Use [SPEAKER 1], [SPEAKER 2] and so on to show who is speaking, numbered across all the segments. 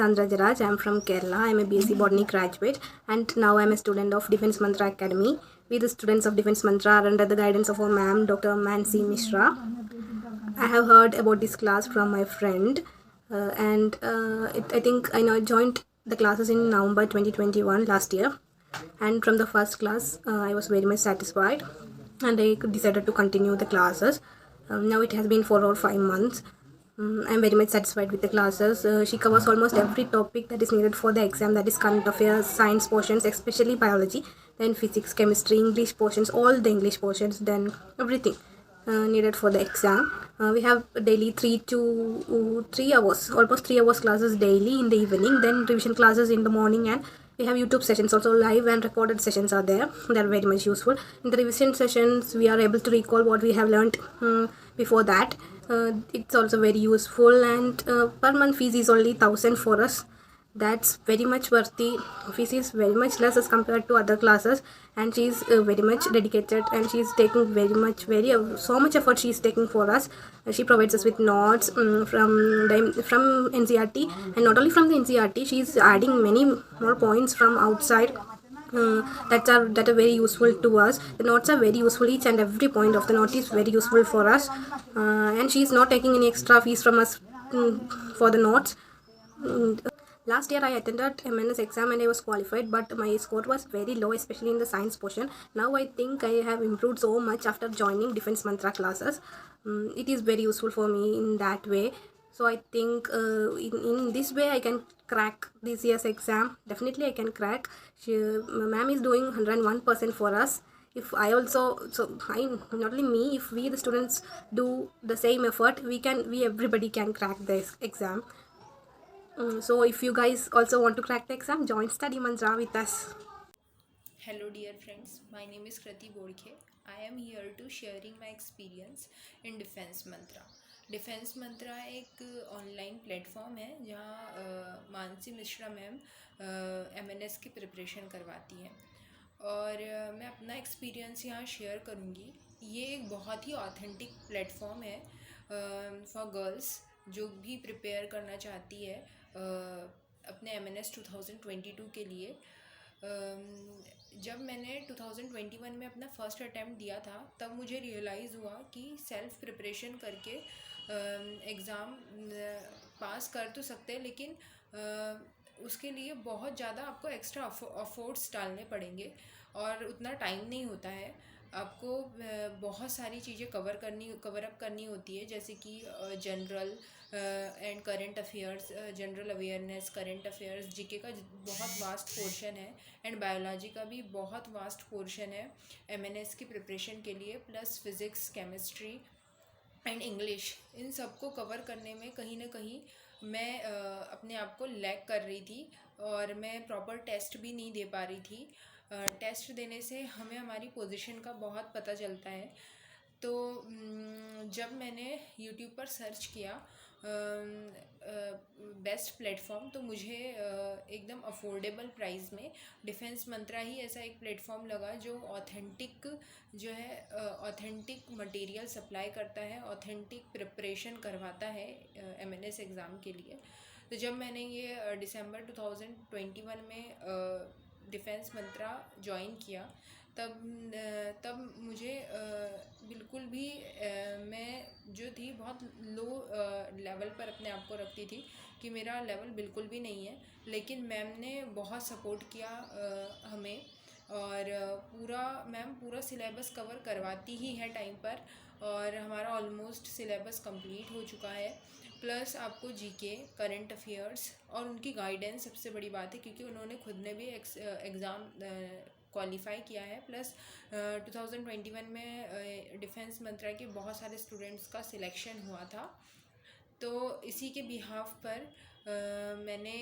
[SPEAKER 1] Sandra Jaraj. I am from Kerala. I am a BSc Botany graduate and now I am a student of Defence Mantra Academy. We the students of Defence Mantra are under the guidance of our ma'am, Dr. Mansi Mishra. I have heard about this class from my friend I think I now joined the classes in November 2021 last year, and from the first class I was very much satisfied and I decided to continue the classes. Now it has been 4 or 5 months. I'm very much satisfied with the classes. She covers almost every topic that is needed for the exam, that is current affairs, science portions, especially biology, then physics, chemistry, English portions, all the English portions, then everything needed for the exam. We have daily 3 hours, almost 3 hours classes daily in the evening, then revision classes in the morning, and we have YouTube sessions also. Live and recorded sessions are there. They are very much useful. In the revision sessions we are able to recall what we have learned before that. It's also very useful, and per month fees is only 1,000 for us. That's very much worthy. Fees is very much less as compared to other classes, and she is very much dedicated, and she is taking so much effort she is taking for us. She provides us with notes from NCERT, and not only from the NCERT, she is adding many more points from outside that are very useful to us. The notes are very useful. Each and every point of the note is very useful for us, and she is not taking any extra fees from us for the notes. Last year I attended MNS exam and I was qualified, but my score was very low, especially in the science portion. Now I think I have improved so much after joining Defence Mantra classes. It is very useful for me in that way. So I think in this way I can crack this year's exam. Definitely I can crack. Ma'am is doing 101% for us. If I also, not only me, if we the students do the same effort, everybody can crack this exam. So if you guys also want to crack the exam, join Study Mantra with us.
[SPEAKER 2] Hello dear friends, my name is Krati Bodkhe. I am here to sharing my experience in Defense Mantra. Defense Mantra एक online platform है जहाँ Mansi Mishra ma'am MNS की preparation करवाती हैं और मैं अपना experience यहाँ शेयर करूँगी. ये एक बहुत ही ऑथेंटिक प्लेटफॉर्म है फॉर गर्ल्स जो भी प्रिपेयर करना चाहती है अपने MNS 2022 के लिए. जब मैंने 2021 में अपना फ़र्स्ट अटैम्प्ट दिया था तब मुझे रियलाइज़ हुआ कि सेल्फ़ प्रिपरेशन करके एग्ज़ाम पास कर तो सकते हैं, लेकिन उसके लिए बहुत ज़्यादा आपको एक्स्ट्रा अफोर्ट्स डालने पड़ेंगे और उतना टाइम नहीं होता है. आपको बहुत सारी चीज़ें कवर अप करनी होती है, जैसे कि general and current affairs, general awareness, current affairs, GK का बहुत वास्ट पोर्शन है एंड बायोलॉजी का भी बहुत वास्ट पोर्शन है MNS की प्रिपरेशन के लिए, plus physics, chemistry and English. इन सबको कवर करने में कहीं ना कहीं मैं अपने आप को लैग कर रही थी और मैं प्रॉपर टेस्ट भी नहीं दे पा रही थी. टेस्ट देने से हमें हमारी पोजीशन का बहुत पता चलता है. तो जब मैंने YouTube पर सर्च किया बेस्ट प्लेटफॉर्म, तो मुझे एकदम अफोर्डेबल प्राइस में डिफेंस मंत्रा ही ऐसा एक प्लेटफॉर्म लगा जो ऑथेंटिक मटेरियल सप्लाई करता है, ऑथेंटिक प्रिपरेशन करवाता है MNS एग्ज़ाम के लिए. तो जब मैंने ये दिसंबर 2021 में डिफेंस मंत्रा ज्वाइन किया तब मुझे बिल्कुल भी मैं जो थी बहुत लो लेवल पर अपने आप को रखती थी कि मेरा लेवल बिल्कुल भी नहीं है, लेकिन मैम ने बहुत सपोर्ट किया हमें और मैम पूरा सिलेबस कवर करवाती ही है टाइम पर और हमारा ऑलमोस्ट सिलेबस कंप्लीट हो चुका है. प्लस आपको जीके, करंट अफेयर्स और उनकी गाइडेंस सबसे बड़ी बात है, क्योंकि उन्होंने खुद ने भी एग्ज़ाम क्वालिफाई किया है. प्लस 2021 में डिफेंस मंत्रा के बहुत सारे स्टूडेंट्स का सिलेक्शन हुआ था. तो इसी के बिहाफ पर मैंने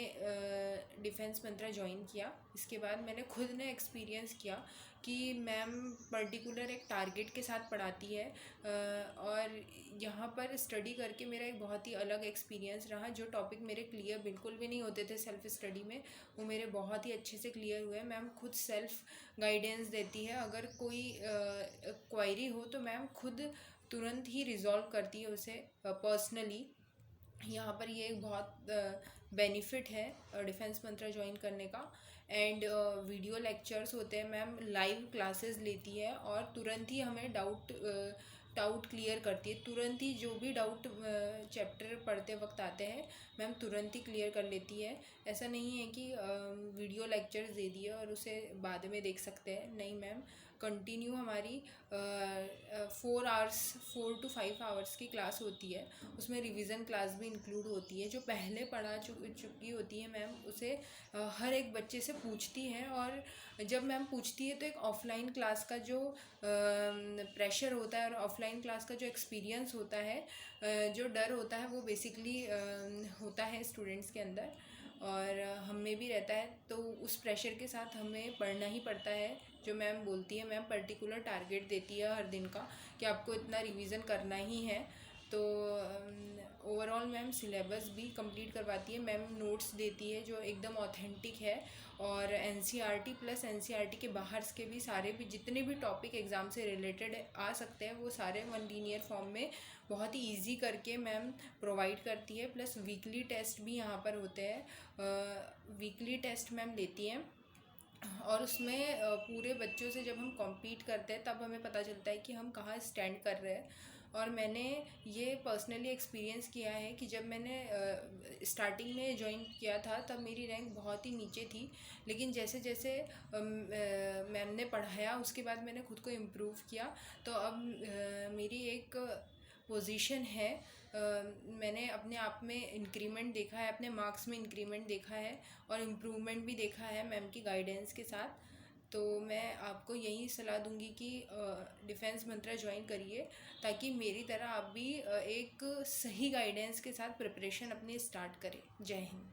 [SPEAKER 2] डिफेंस मंत्रा ज्वाइन किया. इसके बाद मैंने खुद ने एक्सपीरियंस किया कि मैम पर्टिकुलर एक टारगेट के साथ पढ़ाती है और यहाँ पर स्टडी करके मेरा एक बहुत ही अलग एक्सपीरियंस रहा. जो टॉपिक मेरे क्लियर बिल्कुल भी नहीं होते थे सेल्फ स्टडी में, वो मेरे बहुत ही अच्छे से क्लियर हुए. मैम खुद सेल्फ गाइडेंस देती है. अगर कोई क्वायरी हो तो मैम खुद तुरंत ही रिजॉल्व करती है उसे पर्सनली. यहाँ पर ये एक बहुत बेनिफिट है डिफेंस मंत्रा ज्वाइन करने का। एंड वीडियो लेक्चर्स होते हैं, मैम लाइव क्लासेस लेती है और तुरंत ही हमें डाउट क्लियर करती है। तुरंत ही जो भी डाउट चैप्टर पढ़ते वक्त आते हैं मैम तुरंत ही क्लियर कर लेती है। ऐसा नहीं है कि वीडियो लेक्चर्स दे दिए और उसे बाद में देख सकते हैं, नहीं मैम, कंटिन्यू हमारी 4 to 5 आवर्स की क्लास होती है। उसमें रिवीजन क्लास भी इंक्लूड होती है। जो पहले पढ़ा चुकी होती है मैम उसे हर एक बच्चे से पूछती हैं, और जब मैम पूछती है तो एक ऑफलाइन क्लास का जो प्रेशर होता है और ऑफलाइन क्लास का जो एक्सपीरियंस होता है, जो डर होता है, वो बेसिकली होता है स्टूडेंट्स के अंदर और हम में भी रहता है। तो उस प्रेशर के साथ हमें पढ़ना ही पड़ता है। जो मैम बोलती है, मैम पर्टिकुलर टारगेट देती है हर दिन का कि आपको इतना रिवीजन करना ही है। तो ओवरऑल मैम सिलेबस भी कंप्लीट करवाती है। मैम नोट्स देती है जो एकदम ऑथेंटिक है, और एनसीईआरटी प्लस एनसीईआरटी के बाहर के भी सारे भी जितने भी टॉपिक एग्ज़ाम से रिलेटेड आ सकते हैं वो सारे वन लीनियर फॉर्म में बहुत ही इजी करके मैम प्रोवाइड करती है। प्लस वीकली टेस्ट भी यहाँ पर होते हैं, वीकली टेस्ट मैम लेती हैं और उसमें पूरे बच्चों से जब हम कॉम्पीट करते हैं तब हमें पता चलता है कि हम कहाँ स्टैंड कर रहे हैं। और मैंने ये पर्सनली एक्सपीरियंस किया है कि जब मैंने स्टार्टिंग में ज्वाइन किया था तब मेरी रैंक बहुत ही नीचे थी, लेकिन जैसे जैसे मैम ने पढ़ाया उसके बाद मैंने खुद को इम्प्रूव किया। तो अब मेरी एक पोजीशन है, मैंने अपने आप में इंक्रीमेंट देखा है, अपने मार्क्स में इंक्रीमेंट देखा है और इम्प्रूवमेंट भी देखा है मैम की गाइडेंस के साथ। तो मैं आपको यही सलाह दूंगी कि डिफेंस मंत्रा ज्वाइन करिए ताकि मेरी तरह आप भी एक सही गाइडेंस के साथ प्रिपरेशन अपनी स्टार्ट करें। जय हिंद।